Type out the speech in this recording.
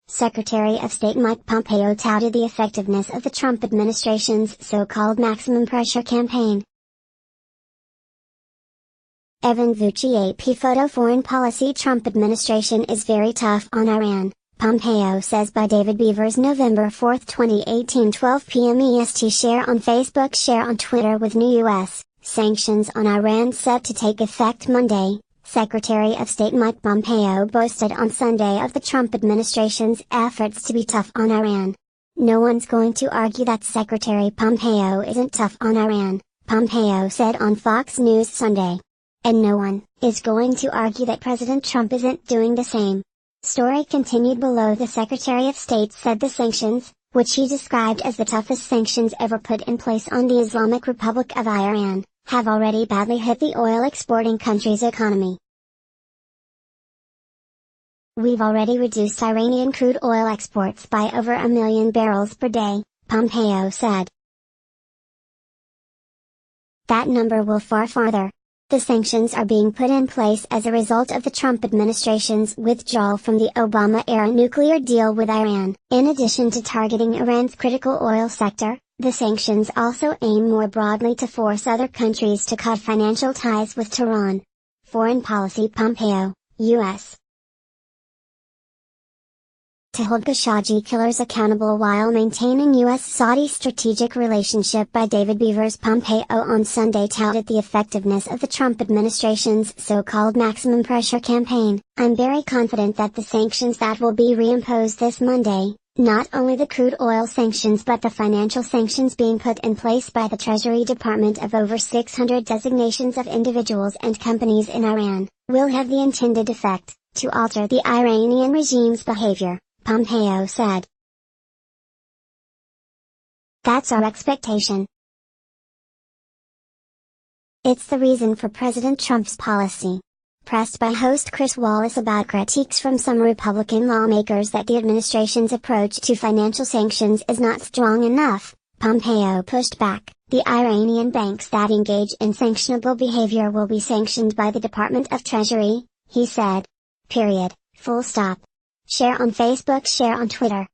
Secretary of State Mike Pompeo touted the effectiveness of the Trump administration's so-called maximum pressure campaign. Evan Vucci AP photo Foreign policy Trump administration is very tough on Iran, Pompeo says by David Beavers November 4, 2018 12 p.m. EST. Share on Facebook. Share on Twitter. With new U.S. sanctions on Iran set to take effect Monday, Secretary of State Mike Pompeo boasted on Sunday of the Trump administration's efforts to be tough on Iran. "No one's going to argue that Secretary Pompeo isn't tough on Iran," Pompeo said on Fox News Sunday. "And no one is going to argue that President Trump isn't doing the same." Story continued below. The Secretary of State said the sanctions, which he described as the toughest sanctions ever put in place on the Islamic Republic of Iran, have already badly hit the oil-exporting country's economy. "We've already reduced Iranian crude oil exports by over 1 million barrels per day," Pompeo said. "That number will far farther. The sanctions are being put in place as a result of the Trump administration's withdrawal from the Obama-era nuclear deal with Iran. In addition to targeting Iran's critical oil sector, the sanctions also aim more broadly to force other countries to cut financial ties with Tehran." Foreign policy Pompeo, U.S. to hold Khashoggi killers accountable while maintaining U.S.-Saudi strategic relationship by David Beavers. Pompeo on Sunday touted the effectiveness of the Trump administration's so-called maximum pressure campaign. "I'm very confident that the sanctions that will be reimposed this Monday, not only the crude oil sanctions but the financial sanctions being put in place by the Treasury Department of over 600 designations of individuals and companies in Iran, will have the intended effect, to alter the Iranian regime's behavior," Pompeo said. "That's our expectation. It's the reason for President Trump's policy." Pressed by host Chris Wallace about critiques from some Republican lawmakers that the administration's approach to financial sanctions is not strong enough, Pompeo pushed back. "The Iranian banks that engage in sanctionable behavior will be sanctioned by the Department of Treasury," he said. Period, full stop. Share on Facebook. Share on Twitter.